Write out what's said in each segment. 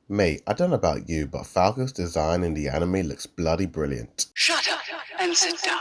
Mate, I don't know about you, but Falco's design in the anime looks bloody brilliant. Shut up and sit down.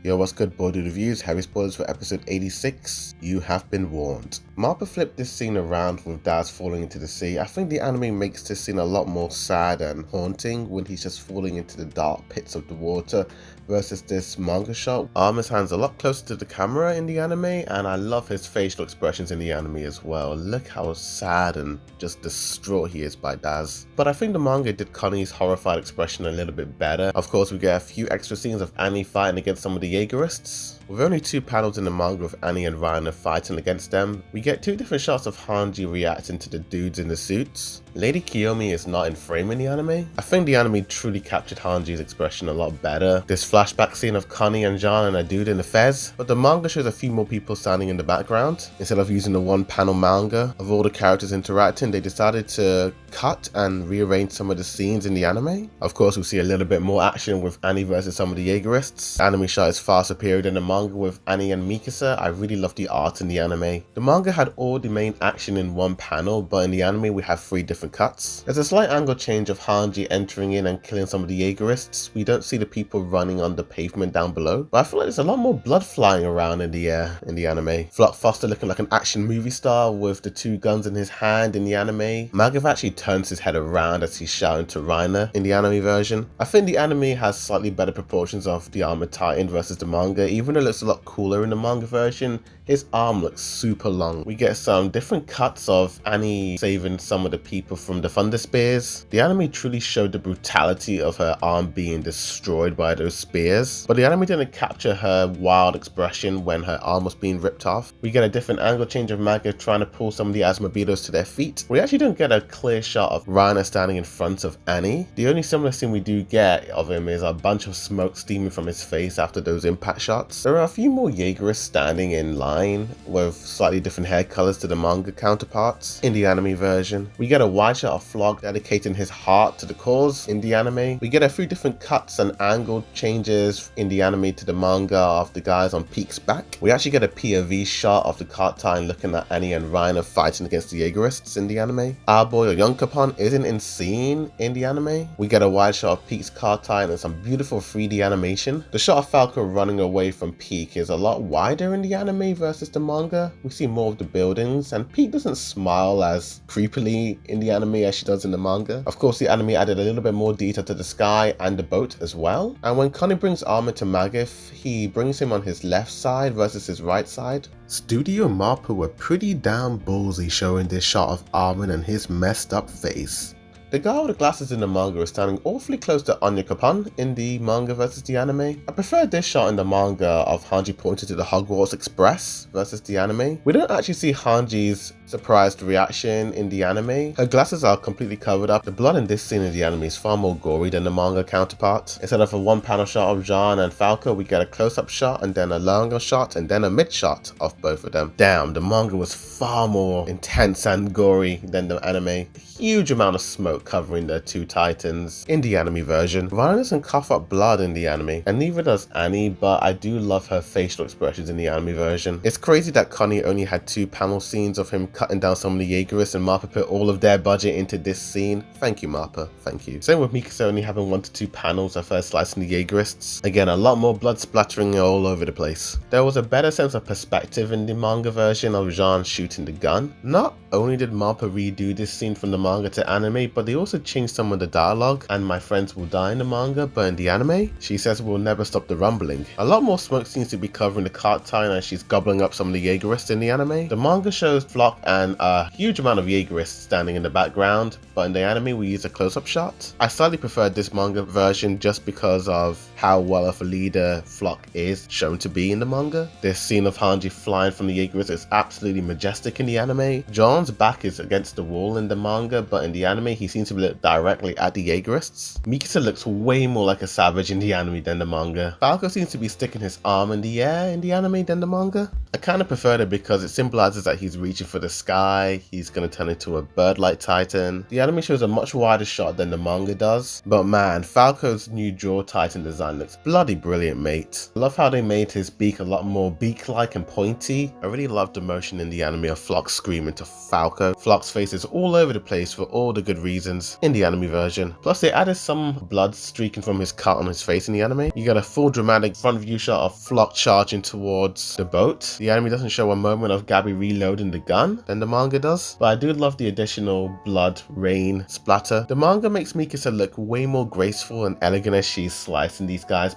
Yo, what's good, Body Reviews? Heavy spoilers for episode 86. You have been warned. MAPPA flipped this scene around with Daz falling into the sea. I think the anime makes this scene a lot more sad and haunting when he's just falling into the dark pits of the water versus this manga shot. Armin's hand's a lot closer to the camera in the anime, and I love his facial expressions in the anime as well. Look how sad and just distraught he is by Daz. But I think the manga did Connie's horrified expression a little bit better. Of course, we get a few extra scenes of Annie fighting against some of the Jaegerists. With only 2 panels in the manga of Annie and Reiner fighting against them, we get 2 different shots of Hanji reacting to the dudes in the suits. Lady Kiyomi is not in frame in the anime. I think the anime truly captured Hanji's expression a lot better. This flashback scene of Connie and John and a dude in the fez, but the manga shows a few more people standing in the background. Instead of using the 1-panel manga of all the characters interacting, they decided to cut and rearrange some of the scenes in the anime. Of course, we see a little bit more action with Annie versus some of the Jaegerists. The anime shot is far superior than the manga with Annie and Mikasa. I really love the art in the anime. The manga had all the main action in 1 panel, but in the anime we have 3 different cuts. There's a slight angle change of Hanji entering in and killing some of the Jaegerists. We don't see the people running on the pavement down below, but I feel like there's a lot more blood flying around in the air in the anime. Flock Foster looking like an action movie star with the 2 guns in his hand in the anime. Magav actually turns his head around as he's shouting to Reiner in the anime version. I think the anime has slightly better proportions of the Armored Titan versus the manga. Even though it looks a lot cooler in the manga version, his arm looks super long. We get some different cuts of Annie saving some of the people from the Thunder Spears. The anime truly showed the brutality of her arm being destroyed by those spears, but the anime didn't capture her wild expression when her arm was being ripped off. We get a different angle change of Manga trying to pull some of the Asmodeus to their feet. We actually don't get a clear shot of Reiner standing in front of Annie. The only similar scene we do get of him is a bunch of smoke steaming from his face after those impact shots. There are a few more Jaegerists standing in line with slightly different hair colors to the manga counterparts in the anime version. We get a wide shot of Flock dedicating his heart to the cause in the anime. We get a few different cuts and angle changes in the anime to the manga of the guys on Peak's back. We actually get a POV shot of the Cartine looking at Annie and Reiner fighting against the Jaegerists in the anime. Our boy Yonkapon isn't in scene in the anime. We get a wide shot of Peak's Cartine and some beautiful 3D animation. The shot of Falco running away from Peak is a lot wider in the anime versus the manga. We see more of the buildings, and Peak doesn't smile as creepily in the anime as she does in the manga. Of course, the anime added a little bit more detail to the sky and the boat as well. And when Connie brings Armin to Magif, he brings him on his left side versus his right side. Studio MAPPA were pretty damn ballsy showing this shot of Armin and his messed up face. The guy with the glasses in the manga is standing awfully close to Anya Kapan in the manga versus the anime. I prefer this shot in the manga of Hanji pointing to the Hogwarts Express versus the anime. We don't actually see Hanji's surprised reaction in the anime. Her glasses are completely covered up. The blood in this scene in the anime is far more gory than the manga counterpart. Instead of a 1-panel shot of Jean and Falco, we get a close-up shot and then a longer shot and then a mid shot of both of them. Damn, the manga was far more intense and gory than the anime. Huge amount of smoke covering the 2 titans in the anime version. Reiner doesn't cough up blood in the anime, and neither does Annie, but I do love her facial expressions in the anime version. It's crazy that Connie only had 2 panel scenes of him cutting down some of the Jaegerists, and MAPPA put all of their budget into this scene. Thank you, MAPPA, thank you. Same with Mikasa only having 1 to 2 panels of her slicing the Jaegerists. Again, a lot more blood splattering all over the place. There was a better sense of perspective in the manga version of Jean shooting the gun. Not only did MAPPA redo this scene from the manga to anime, but they also changed some of the dialogue. And my friends will die in the manga, but in the anime, she says we'll never stop the rumbling. A lot more smoke seems to be covering the Cartine as she's gobbling up some of the Jaegerists in the anime. The manga shows Flock and a huge amount of Jaegerists standing in the background, but in the anime we use a close-up shot. I slightly preferred this manga version just because of how well of a leader Flock is shown to be in the manga. This scene of Hanji flying from the Jaegerists is absolutely majestic in the anime. John's back is against the wall in the manga, but in the anime he seems seems to look directly at the Jaegerists. Mikasa looks way more like a savage in the anime than the manga. Falco seems to be sticking his arm in the air in the anime than the manga. I kind of prefer it because it symbolizes that he's reaching for the sky, he's going to turn into a bird-like titan. The anime shows a much wider shot than the manga does, but man, Falco's new jaw titan design looks bloody brilliant, mate. I love how they made his beak a lot more beak-like and pointy. I really love the motion in the anime of Floch screaming to Falco. Floch's face is all over the place for all the good reasons in the anime version. Plus they added some blood streaking from his cut on his face in the anime. You get a full dramatic front view shot of Floch charging towards the boat. The anime doesn't show a moment of Gabby reloading the gun than the manga does, but I do love the additional blood rain splatter. The manga makes Mikasa look way more graceful and elegant as she's slicing these guys.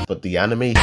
But the anime,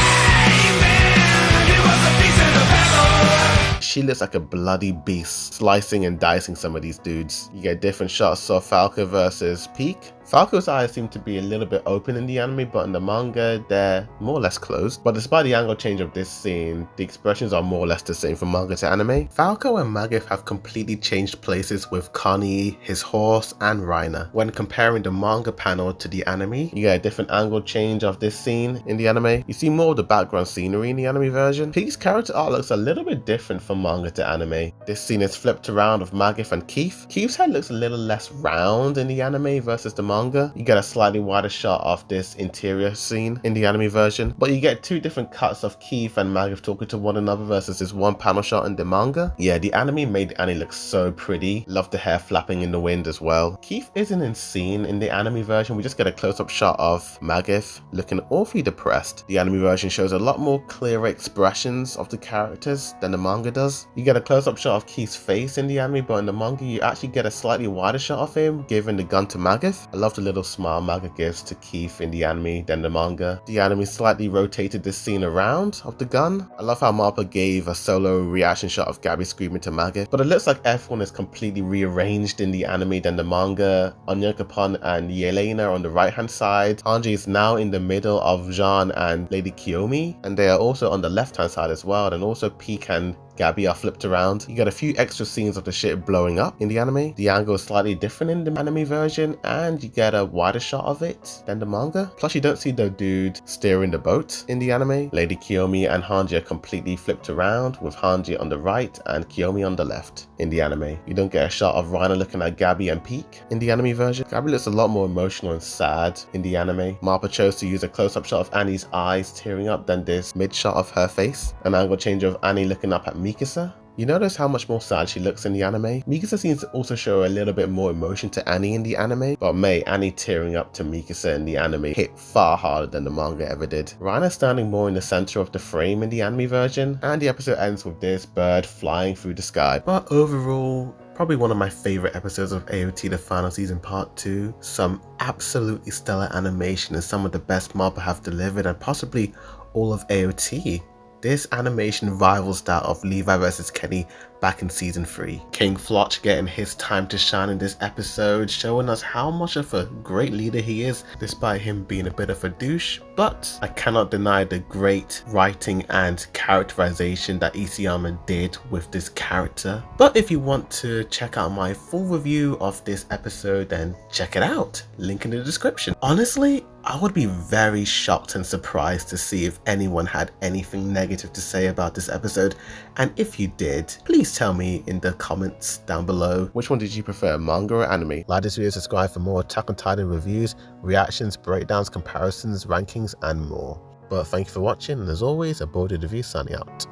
she looks like a bloody beast, slicing and dicing some of these dudes. You get different shots of Falco versus Peak. Falco's eyes seem to be a little bit open in the anime, but in the manga, they're more or less closed. But despite the angle change of this scene, the expressions are more or less the same from manga to anime. Falco and Magif have completely changed places with Connie, his horse, and Reiner. When comparing the manga panel to the anime, you get a different angle change of this scene in the anime. You see more of the background scenery in the anime version. Peak's character art looks a little bit different from manga to anime. This scene is flipped around with Magif and Keith. Keith's head looks a little less round in the anime versus the manga. You get a slightly wider shot of this interior scene in the anime version, but you get two different cuts of Keith and Magif talking to one another versus this one panel shot in the manga. Yeah, the anime made Annie look so pretty. Love the hair flapping in the wind as well. Keith isn't in scene in the anime version. We just get a close-up shot of Magif looking awfully depressed. The anime version shows a lot more clearer expressions of the characters than the manga does. You get a close-up shot of Keith's face in the anime, but in the manga you actually get a slightly wider shot of him giving the gun to Magif. I love the little smile Manga gives to Keith in the anime than the manga. The anime slightly rotated this scene around of the gun. I love how MAPPA gave a solo reaction shot of Gabby screaming to Magif, but it looks like everyone is completely rearranged in the anime than the manga. Onyankopon and Yelena on the right hand side. Hanji is now in the middle of Jean and Lady Kiyomi, and they are also on the left hand side as well, and also Peak and Gabby are flipped around. You get a few extra scenes of the ship blowing up in the anime. The angle is slightly different in the anime version, and you get a wider shot of it than the manga. Plus you don't see the dude steering the boat in the anime. Lady Kiyomi and Hanji are completely flipped around, with Hanji on the right and Kiyomi on the left in the anime. You don't get a shot of Reiner looking at Gabby and Peak in the anime version. Gabby looks a lot more emotional and sad in the anime. MAPPA chose to use a close-up shot of Annie's eyes tearing up than this mid shot of her face. An angle change of Annie looking up at Mikasa. You notice how much more sad she looks in the anime? Mikasa seems to also show a little bit more emotion to Annie in the anime, but mate, Annie tearing up to Mikasa in the anime hit far harder than the manga ever did. Reiner standing more in the center of the frame in the anime version, and the episode ends with this bird flying through the sky. But overall, probably one of my favorite episodes of AOT the final season part 2. Some absolutely stellar animation and some of the best MAPPA have delivered, and possibly all of AOT. This animation rivals that of Levi vs Kenny back in season 3. King Floch getting his time to shine in this episode, showing us how much of a great leader he is despite him being a bit of a douche. But I cannot deny the great writing and characterization that Isayama did with this character. But if you want to check out my full review of this episode, then check it out, link in the description. Honestly, I would be very shocked and surprised to see if anyone had anything negative to say about this episode, and if you did, please tell me in the comments down below. Which one did you prefer, manga or anime? Like this video, subscribe for more Attack on Titan reviews, reactions, breakdowns, comparisons, rankings, and more. But thank you for watching, and as always, Aborted Review signing out.